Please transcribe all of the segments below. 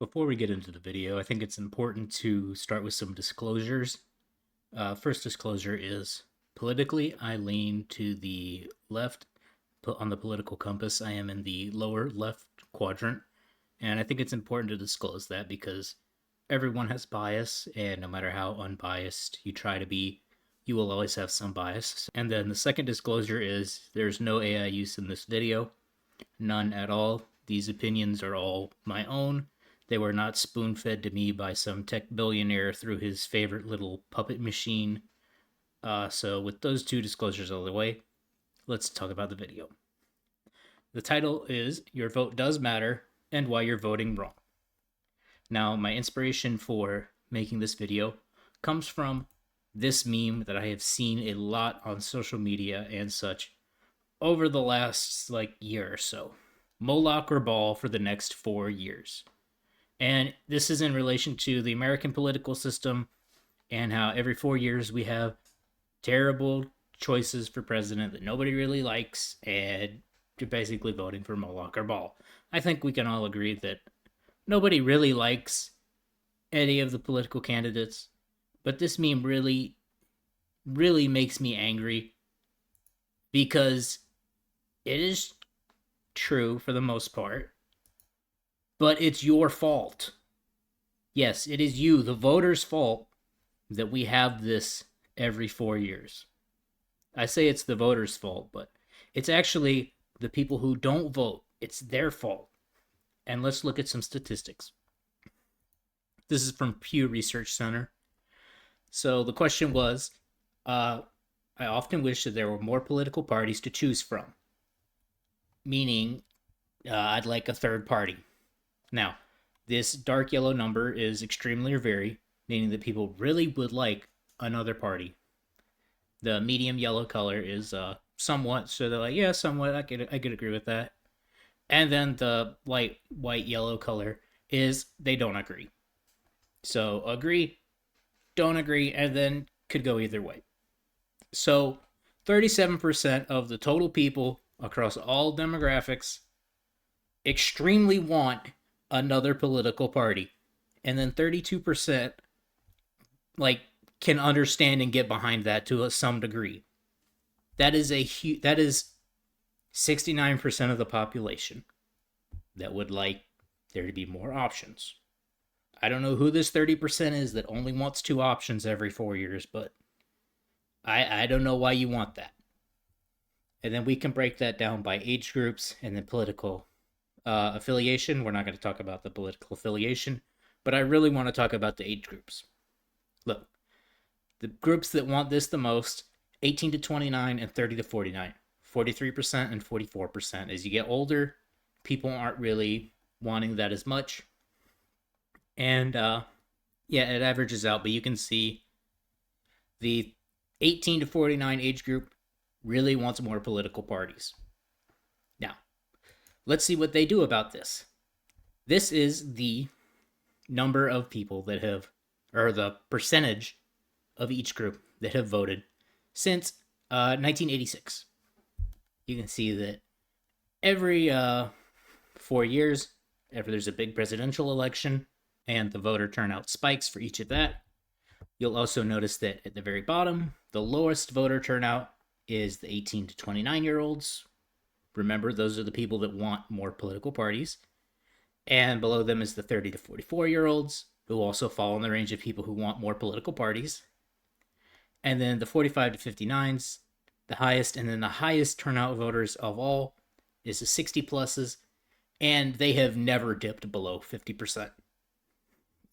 Before we get into the video, I think it's important to start with some disclosures. First disclosure is politically, I lean to the left on the political compass. I am in the lower left quadrant, and I think it's important to disclose that because everyone has bias, and no matter how unbiased you try to be, you will always have some bias. And then the second disclosure is there's no AI use in this video, none at all. These opinions are all my own. They were not spoon fed to me by some tech billionaire through his favorite little puppet machine. So, with those two disclosures out of the way, let's talk about the video. The title is Your Vote Does Matter and Why You're Voting Wrong. Now, my inspiration for making this video comes from this meme that I have seen a lot on social media and such over the last year or so. Moloch or ball for the next 4 years. And this is in relation to the American political system and how every 4 years we have terrible choices for president that nobody really likes, and you're basically voting for Moloch or ball. I think we can all agree that nobody really likes any of the political candidates, but this meme really, really makes me angry because it is true for the most part, but it's your fault. Yes, it is you, the voters' fault, that we have this every 4 years. I say it's the voters' fault, but it's actually the people who don't vote. It's their fault. And let's look at some statistics. This is from Pew Research Center. So the question was, I often wish that there were more political parties to choose from. Meaning, I'd like a third party. Now, this dark yellow number is extremely or very, meaning that people really would like another party. The medium yellow color is somewhat, so they're like, yeah, somewhat, I could agree with that. And then the light white yellow color is they don't agree. So agree, don't agree, and then could go either way. So 37% of the total people across all demographics extremely want another political party. And then 32% can understand and get behind that to some degree. That is 69% of the population that would like there to be more options. I don't know who this 30% is that only wants 2 options every 4 years, but I don't know why you want that. And then we can break that down by age groups and then political affiliation. We're not going to talk about the political affiliation, but I really want to talk about the age groups. Look, the groups that want this the most, 18 to 29 and 30 to 49, 43% and 44%. As you get older, people aren't really wanting that as much. And it averages out, but you can see the 18 to 49 age group really wants more political parties. Now, let's see what they do about this. This is the number of people that have, or the percentage of each group that have voted since 1986. You can see that every 4 years, after there's a big presidential election and the voter turnout spikes for each of that, you'll also notice that at the very bottom, the lowest voter turnout is the 18 to 29-year-olds. Remember, those are the people that want more political parties. And below them is the 30 to 44-year-olds, who also fall in the range of people who want more political parties. And then the 45 to 59s, the highest, and then the highest turnout voters of all is the 60 pluses, and they have never dipped below 50%.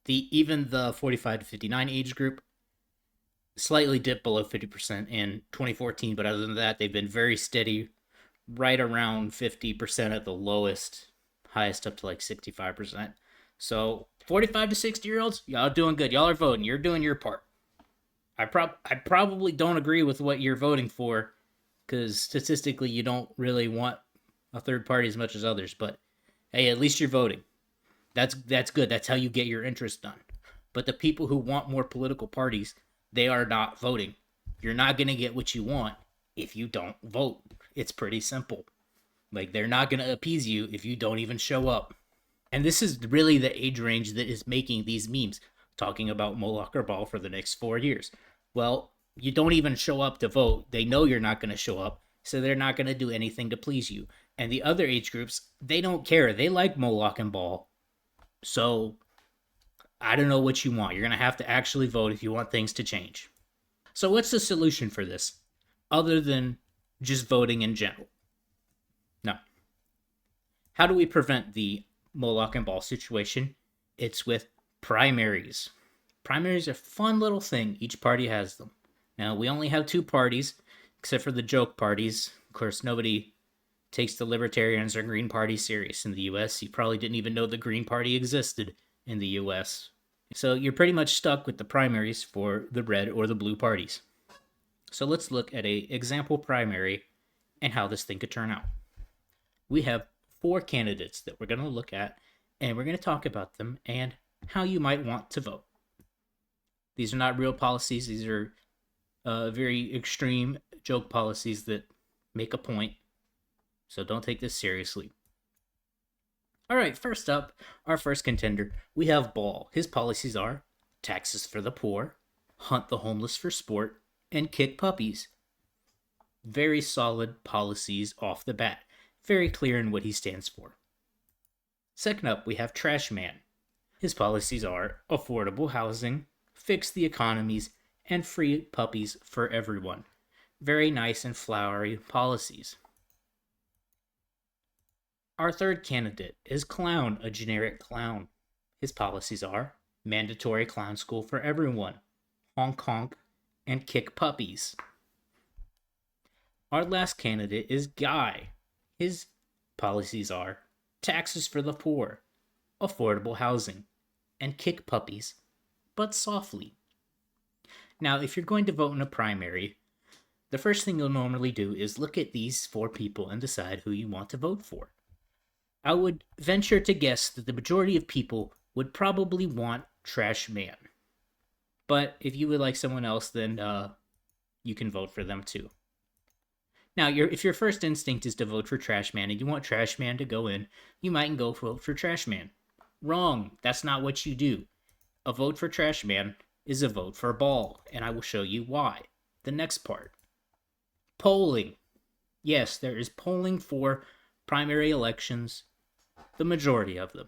Even the 45 to 59 age group slightly dipped below 50% in 2014, but other than that, they've been very steady, right around 50% at the lowest, highest up to 65%. So 45 to 60-year-olds, y'all doing good. Y'all are voting. You're doing your part. I probably don't agree with what you're voting for, because statistically you don't really want a third party as much as others, but hey, at least you're voting. That's good. That's how you get your interest done. But the people who want more political parties, they are not voting. You're not going to get what you want if you don't vote. It's pretty simple. They're not going to appease you if you don't even show up. And this is really the age range that is making these memes, talking about Moloch or Ball for the next 4 years. Well, you don't even show up to vote. They know you're not going to show up, so they're not going to do anything to please you. And the other age groups, they don't care. They like Moloch and Ball. So I don't know what you want. You're going to have to actually vote if you want things to change. So, what's the solution for this other than just voting in general? No. How do we prevent the Moloch and Ball situation? It's with primaries. Primaries are a fun little thing. Each party has them. Now, we only have two parties, except for the joke parties. Of course, nobody takes the Libertarians or Green Party serious in the US. You probably didn't even know the Green Party existed in the US. So you're pretty much stuck with the primaries for the red or the blue parties. So let's look at an example primary and how this thing could turn out. We have 4 candidates that we're going to look at, and we're going to talk about them and how you might want to vote. These are not real policies. These are very extreme joke policies that make a point. So don't take this seriously. All right, first up, our first contender, we have Ball. His policies are taxes for the poor, hunt the homeless for sport, and kick puppies. Very solid policies off the bat. Very clear in what he stands for. Second up, we have Trash Man. His policies are affordable housing, fix the economies, and free puppies for everyone. Very nice and flowery policies. Our third candidate is Clown, a generic clown. His policies are mandatory clown school for everyone, honk honk, and kick puppies. Our last candidate is Guy. His policies are taxes for the poor, affordable housing, and kick puppies, but softly. Now, if you're going to vote in a primary, the first thing you'll normally do is look at these 4 people and decide who you want to vote for. I would venture to guess that the majority of people would probably want Trash Man. But if you would like someone else, then you can vote for them too. Now, if your first instinct is to vote for Trash Man and you want Trash Man to go in, you might go vote for Trash Man. Wrong. That's not what you do. A vote for Trash Man is a vote for Ball, and I will show you why. The next part. Polling. Yes, there is polling for primary elections, the majority of them.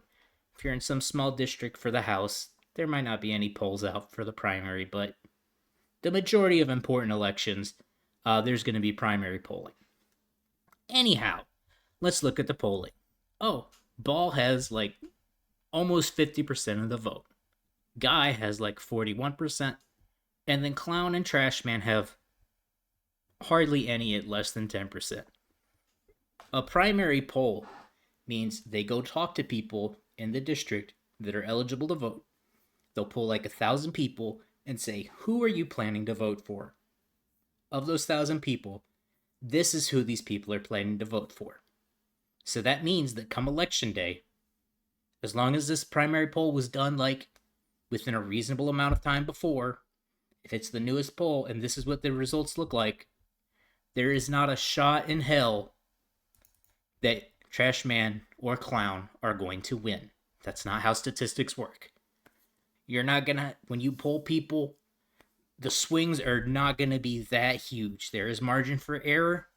If you're in some small district for the House, there might not be any polls out for the primary, but the majority of important elections, there's going to be primary polling. Anyhow, let's look at the polling. Oh, Ball has like almost 50% of the vote. Guy has like 41%, and then Clown and Trash Man have hardly any at less than 10%. A primary poll means they go talk to people in the district that are eligible to vote. They'll pull like 1,000 people and say, who are you planning to vote for? Of those 1,000 people, this is who these people are planning to vote for. So that means that come election day, as long as this primary poll was done like within a reasonable amount of time before, if it's the newest poll and this is what the results look like, there is not a shot in hell that Trash Man or Clown are going to win. That's not how statistics work. You're not gonna, when you poll people, the swings are not gonna be that huge. There is margin for error,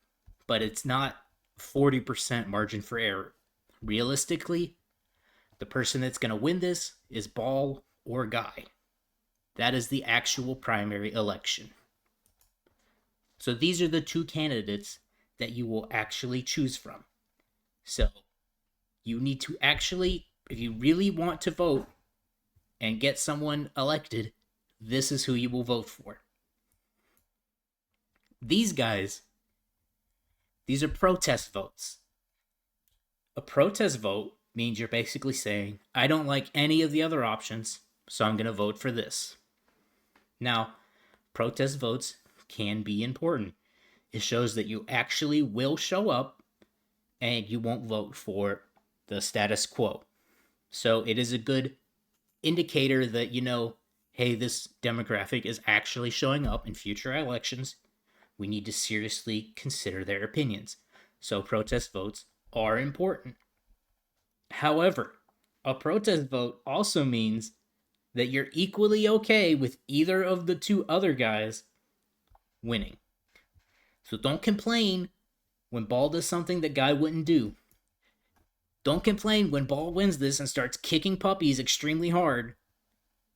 but it's not 40% margin for error. Realistically, the person that's gonna win this is Ball or Guy. That is the actual primary election. So these are the 2 candidates that you will actually choose from. So you need to actually, if you really want to vote and get someone elected, this is who you will vote for. These guys, these are protest votes. A protest vote means you're basically saying, I don't like any of the other options, so I'm going to vote for this. Now, protest votes can be important. It shows that you actually will show up and you won't vote for the status quo. So it is a good indicator that, you know, hey, this demographic is actually showing up in future elections. We need to seriously consider their opinions. So protest votes are important. However, A protest vote also means that you're equally okay with either of the two other guys winning. So don't complain when Ball does something that Guy wouldn't do. Don't complain when Ball wins this and starts kicking puppies extremely hard,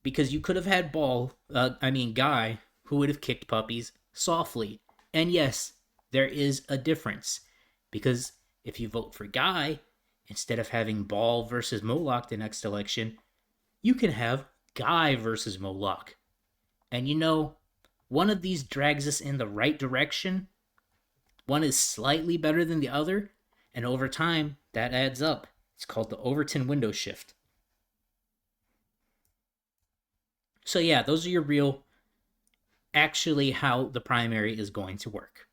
because you could have had Guy, who would have kicked puppies softly. And yes, there is a difference, because if you vote for Guy, instead of having Ball versus Moloch the next election, you can have Guy versus Moloch. And one of these drags us in the right direction. One is slightly better than the other, and over time, that adds up. It's called the Overton window shift. So yeah, those are actually how the primary is going to work.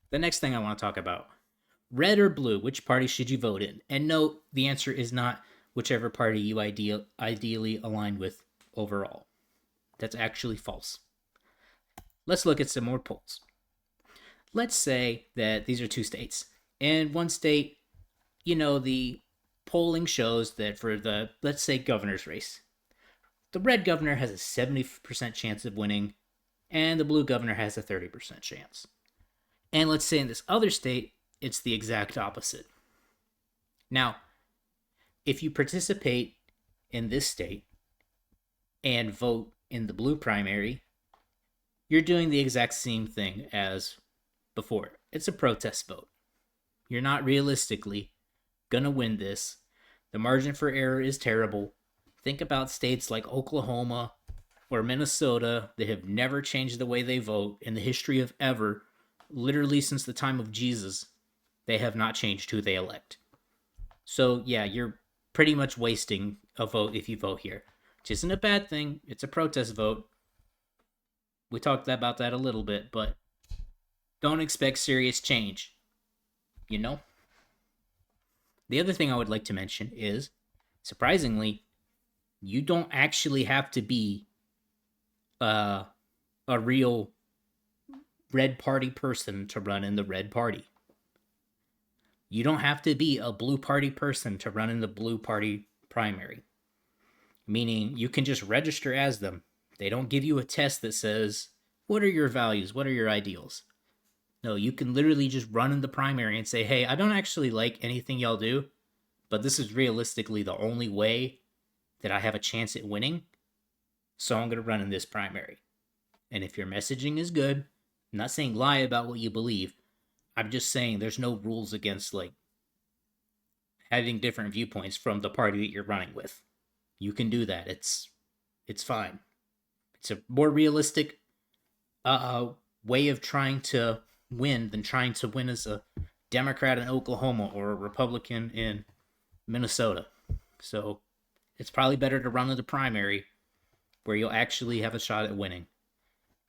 The next thing I want to talk about, red or blue, which party should you vote in? And note, the answer is not whichever party you ideally align with overall. That's actually false. Let's look at some more polls. Let's say that these are two states. In one state, the polling shows that for the, let's say, governor's race, the red governor has a 70% chance of winning, and the blue governor has a 30% chance. And let's say in this other state, it's the exact opposite. Now, if you participate in this state and vote in the blue primary, you're doing the exact same thing as before. It's a protest vote. You're not realistically gonna win this. The margin for error is terrible. Think about states like Oklahoma or Minnesota that have never changed the way they vote in the history of ever. Literally since the time of Jesus, they have not changed who they elect. So yeah, you're pretty much wasting a vote if you vote here, which isn't a bad thing. It's a protest vote. We talked about that a little bit, but don't expect serious change. The other thing I would like to mention is, surprisingly, you don't actually have to be a real red party person to run in the red party. You don't have to be a blue party person to run in the blue party primary. Meaning you can just register as them. They don't give you a test that says, what are your values? What are your ideals? No, you can literally just run in the primary and say, hey, I don't actually like anything y'all do, but this is realistically the only way that I have a chance at winning, so I'm going to run in this primary. And if your messaging is good, I'm not saying lie about what you believe, I'm just saying there's no rules against having different viewpoints from the party that you're running with. You can do that. It's fine. It's a more realistic way of trying to win than trying to win as a Democrat in Oklahoma or a Republican in Minnesota. So it's probably better to run in the primary where you'll actually have a shot at winning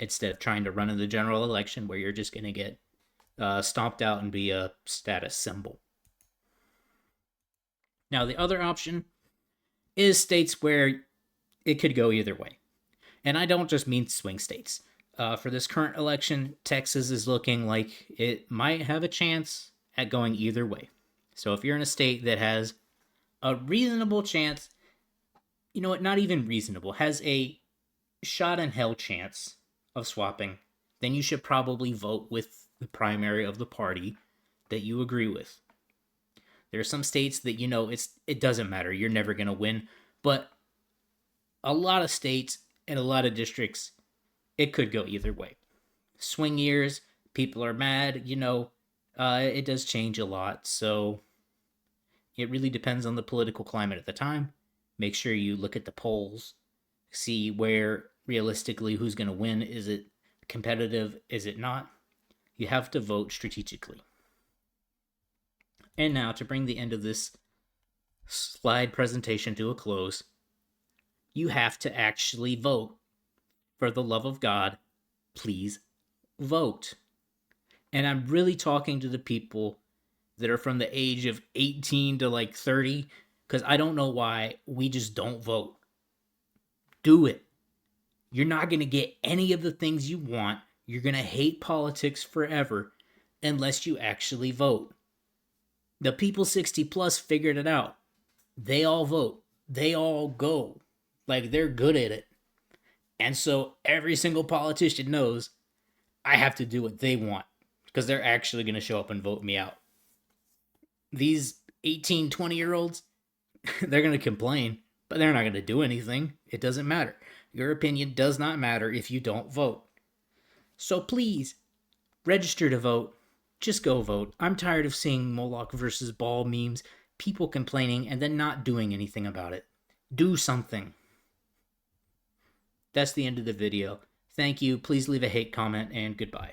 instead of trying to run in the general election where you're just going to get stomped out and be a status symbol. Now, the other option is states where it could go either way. And I don't just mean swing states. For this current election, Texas is looking like it might have a chance at going either way. So if you're in a state that has a reasonable chance, not even reasonable, has a shot in hell chance of swapping, then you should probably vote with the primary of the party that you agree with. There are some states that, it doesn't matter. You're never going to win. But a lot of states and a lot of districts, it could go either way. Swing years, people are mad, it does change a lot. So it really depends on the political climate at the time. Make sure you look at the polls, see where realistically who's going to win. Is it competitive? Is it not? You have to vote strategically. And now, to bring the end of this slide presentation to a close, you have to actually vote. For the love of God, please vote. And I'm really talking to the people that are from the age of 18 to 30, because I don't know why we just don't vote. Do it. You're not going to get any of the things you want. You're going to hate politics forever unless you actually vote. The people 60 plus figured it out. They all vote. They all go. Like, they're good at it. And so every single politician knows I have to do what they want because they're actually going to show up and vote me out. These 18, 20-year olds, they're going to complain, but they're not going to do anything. It doesn't matter. Your opinion does not matter if you don't vote. So please, register to vote. Just go vote. I'm tired of seeing Moloch versus Ball memes, people complaining and then not doing anything about it. Do something. That's the end of the video. Thank you. Please leave a hate comment and goodbye.